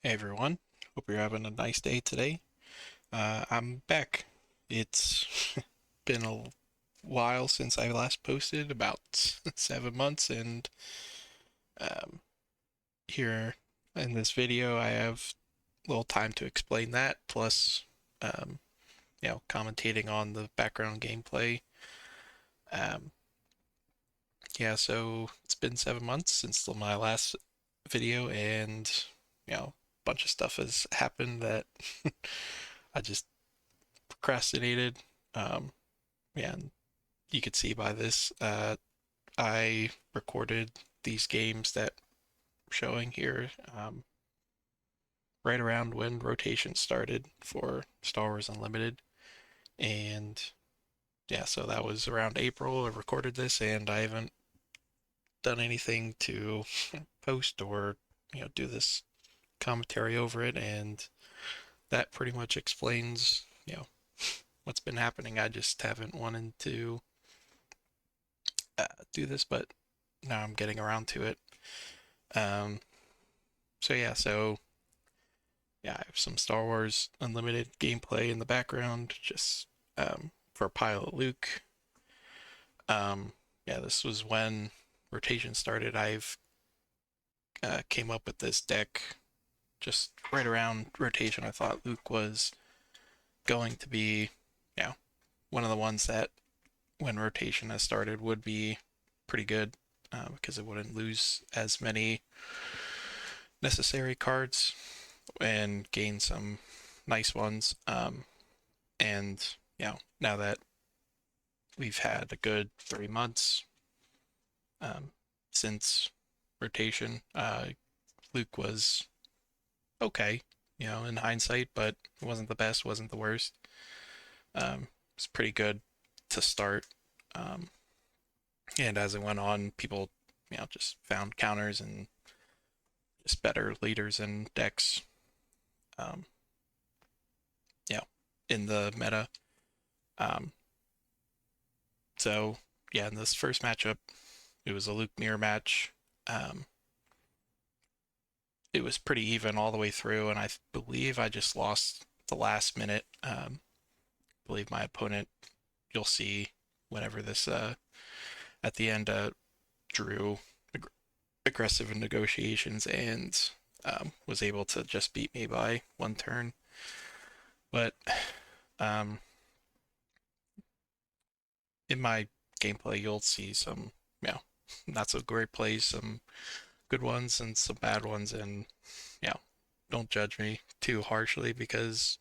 Hey everyone, hope you're having a nice day today. I'm back. It's been a while since I last posted, about 7 months, and um, here in this video I have a little time to explain that, plus, um, commentating on the background gameplay. Um, yeah, so it's been 7 months since my last video, and a bunch of stuff has happened that I just procrastinated. Um, yeah, and you could see by this, I recorded these games that I'm showing here right around when rotation started for Star Wars Unlimited. And yeah, so that was around April. I recorded this, and I haven't done anything to post or do this commentary over it. And that pretty much explains what's been happening. I just haven't wanted to do this, but now I'm getting around to it. Um, so I have some Star Wars Unlimited gameplay in the background, just for Pilot Luke. Yeah, this was when rotation started. I've came up with this deck just right around rotation. I thought Luke was going to be, you know, one of the ones that when rotation has started would be pretty good because it wouldn't lose as many necessary cards and gain some nice ones. And now that we've had a good 3 months since rotation, Luke was okay, in hindsight, but it wasn't the best, wasn't the worst. It's pretty good to start. Um, and as it went on, people, just found counters and just better leaders and decks, um, you know, in the meta. Um, so yeah, in this first matchup, it was a Luke mirror match. Um, it was pretty even all the way through, and I believe I just lost the last minute. I believe my opponent, you'll see whenever this at the end, drew ag- aggressive in negotiations and was able to just beat me by one turn. But um, in my gameplay, you'll see some, not so great plays, some good ones and some bad ones, and you know, don't judge me too harshly because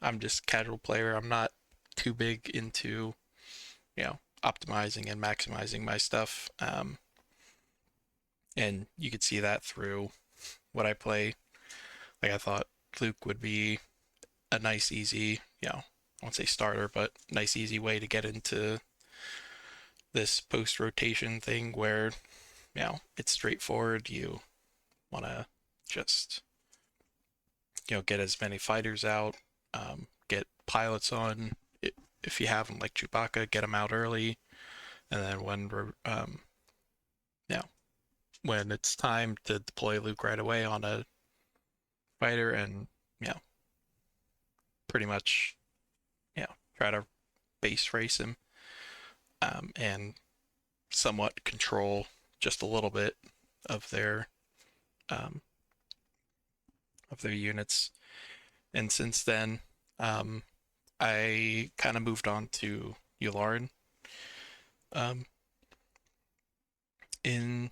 I'm just a casual player. I'm not too big into optimizing and maximizing my stuff. And you could see that through what I play. Like I thought Fluke would be a nice, easy, I won't say starter, but nice, easy way to get into this post rotation thing where it's straightforward. You want to just get as many fighters out, get pilots on. If you have them like Chewbacca, get them out early, and then you know, when it's time to deploy Luke right away on a fighter, and you know, pretty much try to base race him, and somewhat control just a little bit of their um, units. And since then, um, I kind of moved on to Yularen um, in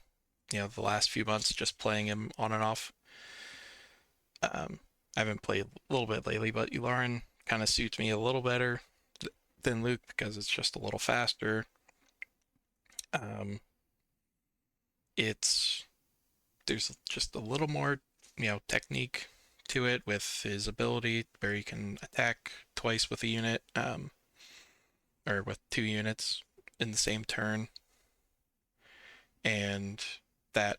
the last few months, just playing him on and off. I haven't played a little bit lately, but Yularen kind of suits me a little better than Luke because it's just a little faster. Um, it's there's just a little more technique to it with his ability where he can attack twice with a unit, or with 2 units in the same turn, and that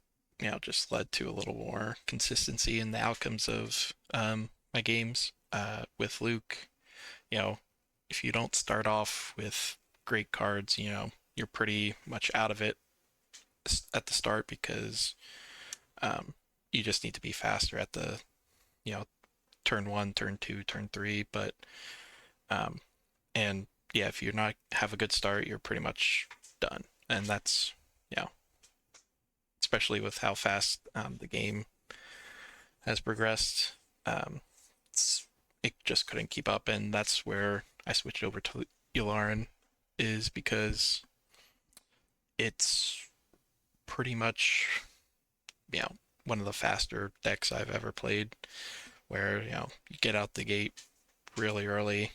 just led to a little more consistency in the outcomes of my games. With Luke, you know, if you don't start off with great cards, you're pretty much out of it at the start because um, you just need to be faster at the you know, turn one, turn two, turn three, but um, and yeah, if you're not have a good start, you're pretty much done, and that's you know, especially with how fast the game has progressed, um, it just couldn't keep up, and that's where I switched over to Yularen, is because it's pretty much one of the faster decks I've ever played. Where you get out the gate really early.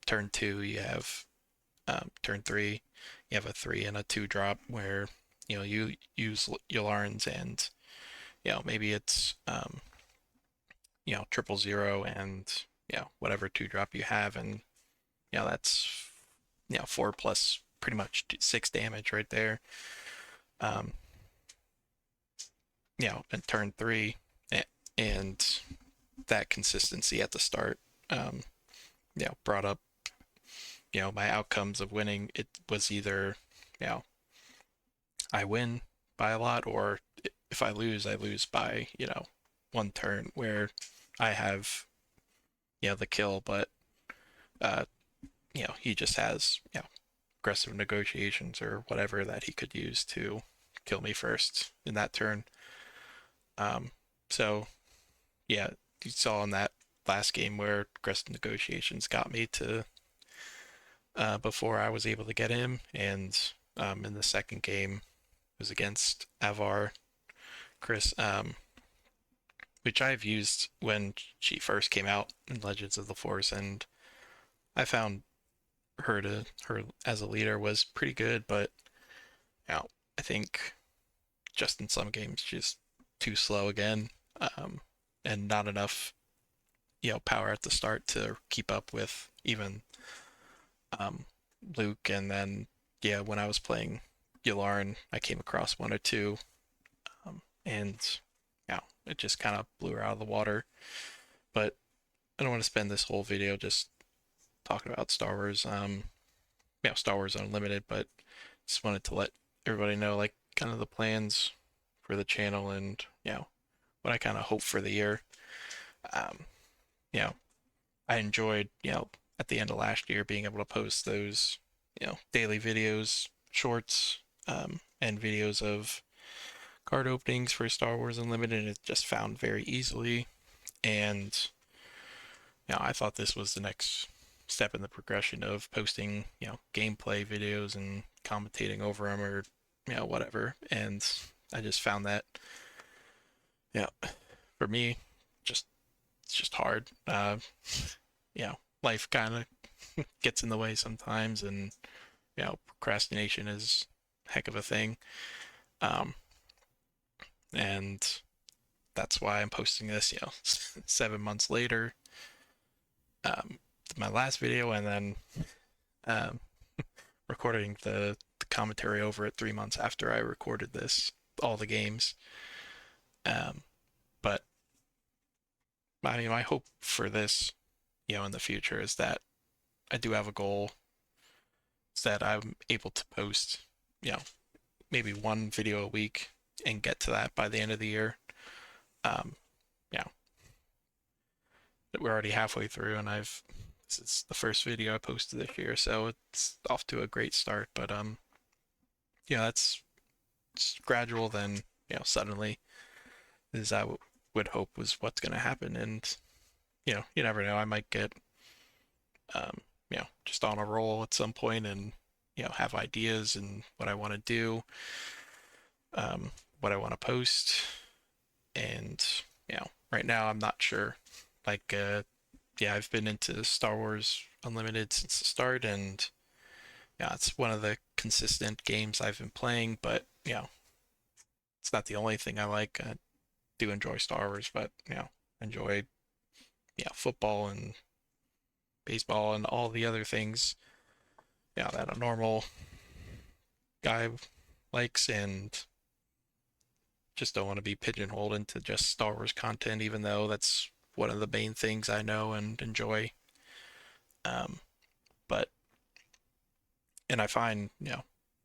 Turn two you have turn three you have a three and a two drop where you use Yularans and maybe it's 000 and whatever two drop you have, and that's four plus pretty much six damage right there. um and turn three, and that consistency at the start brought up my outcomes of winning. It was either you know I win by a lot, or if I lose by one turn, where I have the kill, but uh he just has aggressive negotiations or whatever that he could use to kill me first in that turn. So yeah, you saw in that last game where aggressive negotiations got me to before I was able to get him, and in the second game was against Avar Chris, which I've used when she first came out in Legends of the Force, and I found her as a leader was pretty good, but I think just in some games she's too slow again, and not enough power at the start to keep up with even um, Luke. And then when I was playing Yularen, I came across one or two, and it just kind of blew her out of the water. But I don't want to spend this whole video just talking about Star Wars, Star Wars Unlimited, but just wanted to let everybody know like kind of the plans for the channel, and what I kind of hope for the year. Um, you know, I enjoyed at the end of last year being able to post those daily videos, shorts, and videos of card openings for Star Wars Unlimited. It just found very easily, and I thought this was the next step in the progression of posting gameplay videos and commentating over them, or whatever. And I just found that yeah for me, just it's just hard. Life kind of gets in the way sometimes, and procrastination is a heck of a thing. Um, and that's why I'm posting this, 7 months later, um, my last video, and then um, recording the commentary over it 3 months after I recorded this, all the games. But I mean, my hope for this, in the future is that I do have a goal, is that I'm able to post, maybe one video a week and get to that by the end of the year. Um, yeah, we're already halfway through, and this is the first video I posted this year, so it's off to a great start. But that's gradual. Then suddenly, as I would hope was what's going to happen, and you never know. I might get um, just on a roll at some point, and have ideas and what I want to do, what I want to post, and right now I'm not sure. Like, I've been into Star Wars Unlimited since the start, and it's one of the consistent games I've been playing. But it's not the only thing I like. I do enjoy Star Wars, but enjoy football and baseball and all the other things that a normal guy likes, and just don't want to be pigeonholed into just Star Wars content, even though that's one of the main things I know and enjoy. Um, but and I find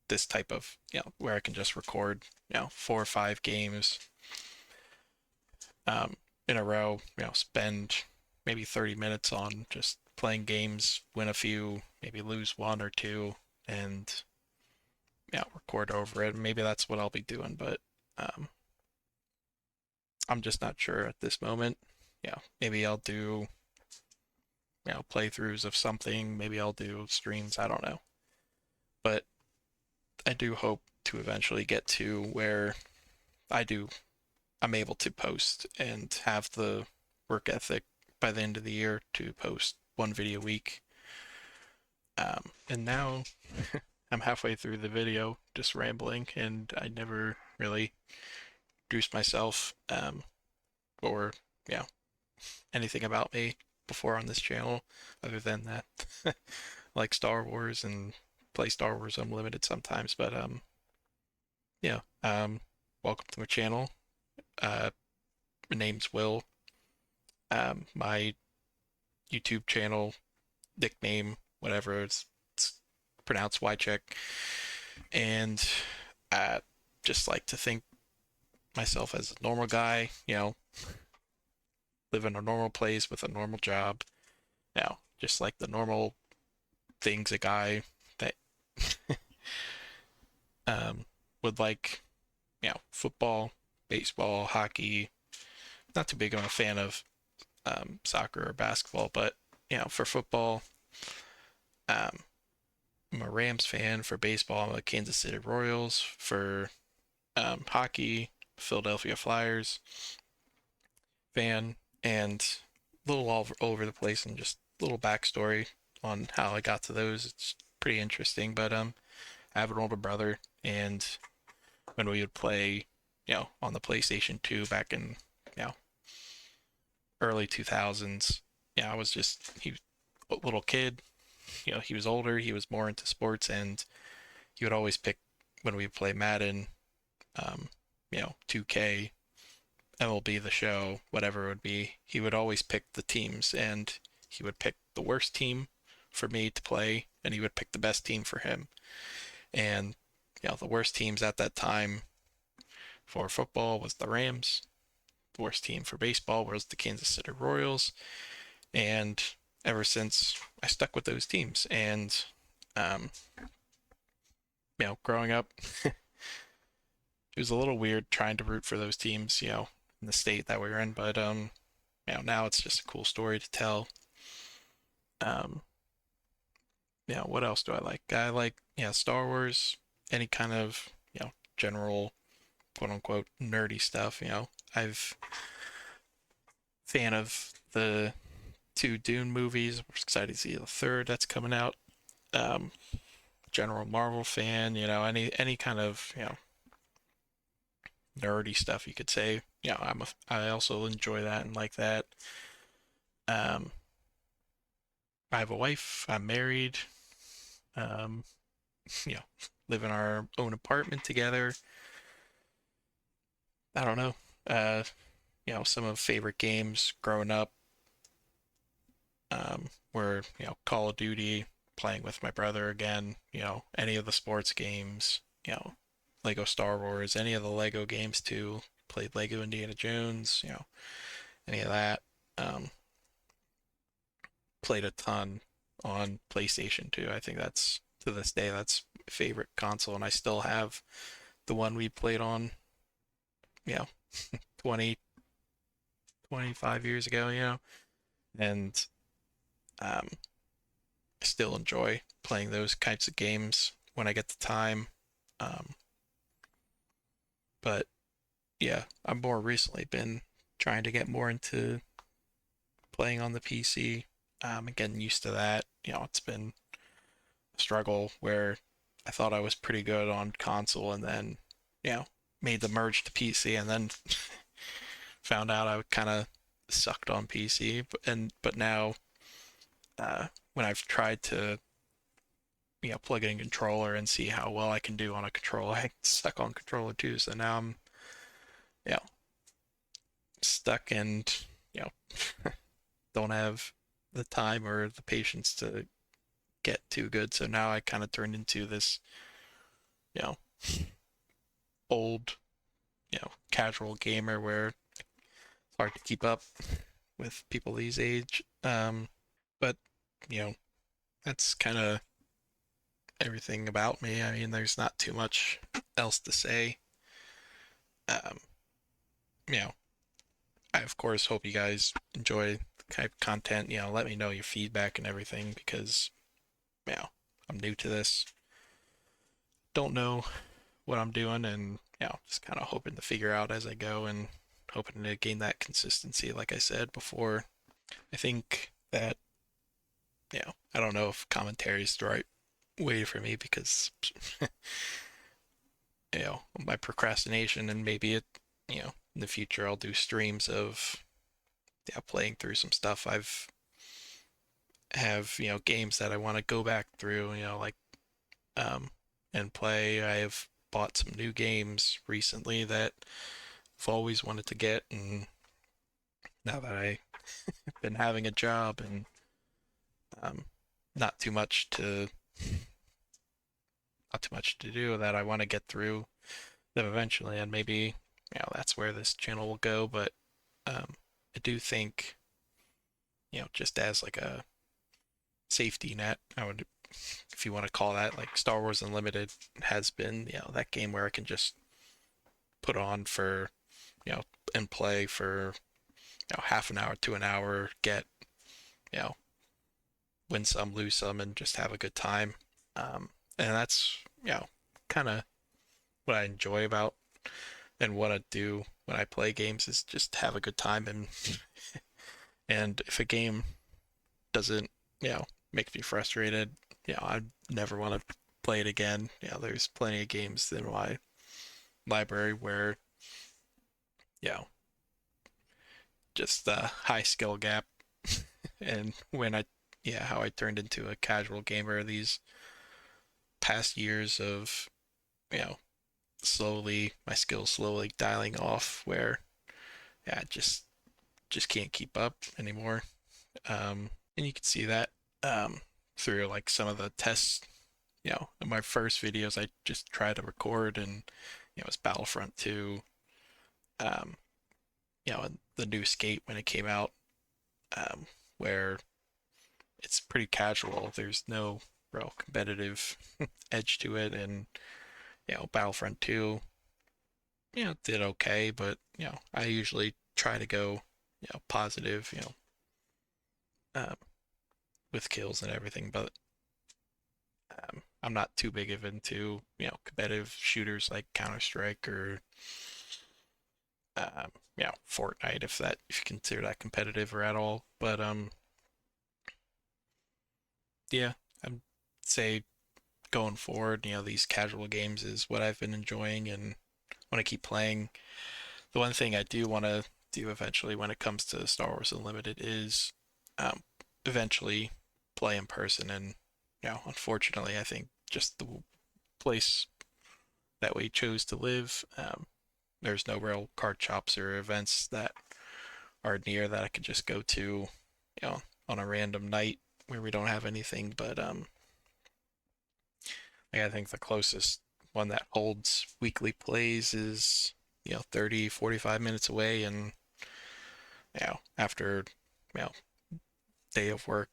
this type of where I can just record 4 or 5 games in a row, spend maybe 30 minutes on just playing games, win a few, maybe lose one or two, and record over it. Maybe that's what I'll be doing, but um, I'm just not sure at this moment. Maybe I'll do playthroughs of something. Maybe I'll do streams. I don't know, but I do hope to eventually get to where I do I'm able to post and have the work ethic by the end of the year to post one video a week. And now I'm halfway through the video just rambling, and I never really introduced myself or yeah anything about me before on this channel other than that like Star Wars and play Star Wars Unlimited sometimes. But yeah, welcome to my channel. My name's Will. My YouTube channel nickname, whatever, it's pronounced Ycheck, and I just like to think myself as a normal guy, live in a normal place with a normal job, just like the normal things a guy that um, would like, football, baseball, hockey. Not too big of a fan of soccer or basketball, but for football, um, I'm a Rams fan. For baseball, I'm a Kansas City Royals. For hockey, Philadelphia Flyers fan, and a little all over the place, and just a little backstory on how I got to those. It's pretty interesting. But I have an older brother, and when we would play, on the PlayStation 2 back in, you know, early 2000s, I was just he was a little kid. He was older. He was more into sports, and he would always pick when we would play Madden, 2K, MLB the Show, whatever it would be. He would always pick the teams, and he would pick the worst team for me to play, and he would pick the best team for him. And the worst teams at that time for football was the Rams. The worst team for baseball was the Kansas City Royals, and ever since I stuck with those teams. And um, growing up, it was a little weird trying to root for those teams, in the state that we were in. But now it's just a cool story to tell. Um, what else do I like? I like Star Wars, any kind of general quote unquote nerdy stuff. I've fan of the two Dune movies. We're excited to see the third that's coming out. Um, General Marvel fan. Any kind of nerdy stuff you could say. I also enjoy that and like that. Um, I have a wife. I'm married. Um, you know, live in our own apartment together. I don't know. Uh, some of favorite games growing up were Call of Duty, playing with my brother again. Any of the sports games. Lego Star Wars, any of the Lego games too. Played Lego Indiana Jones. Any of that. Um, Played a ton on PlayStation 2. I think that's to this day that's my favorite console, and I still have the one we played on, you know, 20, 25 years ago, and um, I still enjoy playing those types of games when I get the time. Um, but yeah, I've more recently been trying to get more into playing on the PC, and getting used to that. It's been a struggle where I thought I was pretty good on console, and then, made the merge to PC, and then found out I kind of sucked on PC. But now, when I've tried to, plug in a controller and see how well I can do on a controller, I suck on controller too. So now I'm, you know, stuck and, you know, don't have the time or the patience to get too good. So now I kind of turned into this, you know, old, casual gamer where it's hard to keep up with people these age. But you know, that's kind of everything about me. I mean, there's not too much else to say. Um, you know, I of course hope you guys enjoy the kind of content. Let me know your feedback and everything because you know I'm new to this, don't know what I'm doing, and just kind of hoping to figure out as I go and hoping to gain that consistency. Like I said before, I think that I don't know if commentary is the right way for me because my procrastination, and maybe in the future I'll do streams of playing through some stuff. I've have games that I want to go back through, like um and play. I have bought some new games recently that I've always wanted to get, and now that I've been having a job and um not too much to not too much to do, that I want to get through them eventually, and maybe that's where this channel will go. But I do think just as like a safety net, I would, if you want to call that, like Star Wars Unlimited has been that game where I can just put on for you know and play for half an hour to an hour, get you know win some, lose some, and just have a good time. And that's kind of what I enjoy about and what I do when I play games is just have a good time. And if a game doesn't make me frustrated, I never want to play it again. There's plenty of games in my library where you know just the high skill gap and when I how I turned into a casual gamer these past years of you know slowly my skills slowly dialing off, where I just can't keep up anymore. And you can see that um, through like some of the tests. In my first videos, I just tried to record, and it was Battlefront 2. Um, and the new Skate when it came out, where it's pretty casual. There's no real competitive edge to it, and Battlefront 2, did okay, but I usually try to go, positive, um, with kills and everything, but I'm not too big of into competitive shooters like Counter Strike or Fortnite, if you consider that competitive or at all. But yeah, I'd say going forward, these casual games is what I've been enjoying and want to keep playing. The one thing I do want to do eventually when it comes to Star Wars Unlimited is um, eventually play in person. And unfortunately, I think just the place that we chose to live, there's no real card shops or events that are near that I could just go to, on a random night where we don't have anything. But I think the closest one that holds weekly plays is 30 45 minutes away, and after you know day of work,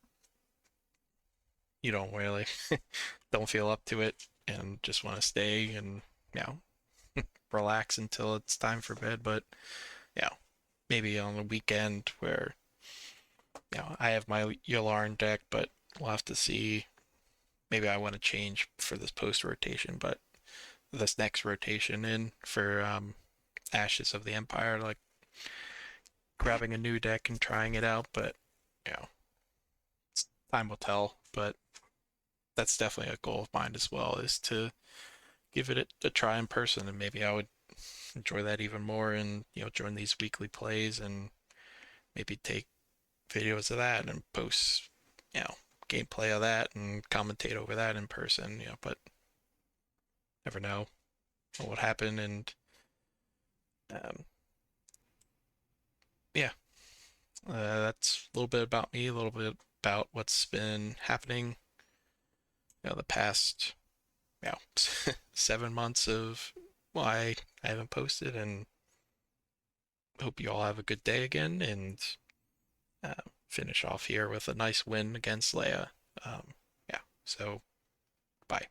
you don't really don't feel up to it and just want to stay and you know relax until it's time for bed. But yeah, maybe on the weekend where I have my Yularen deck, but we'll have to see. Maybe I want to change for this post rotation, but this next rotation in for Ashes of the Empire, like grabbing a new deck and trying it out. But you know, time will tell. But that's definitely a goal of mine as well, is to give it a try in person, and maybe I would enjoy that even more, and join these weekly plays and maybe take videos of that and post you know gameplay of that and commentate over that in person. But never know what would happen. And um, yeah, that's a little bit about me, a little bit about what's been happening the past you know 7 months of why I haven't posted, and hope you all have a good day again, and uh, finish off here with a nice win against Leia. Yeah, so bye.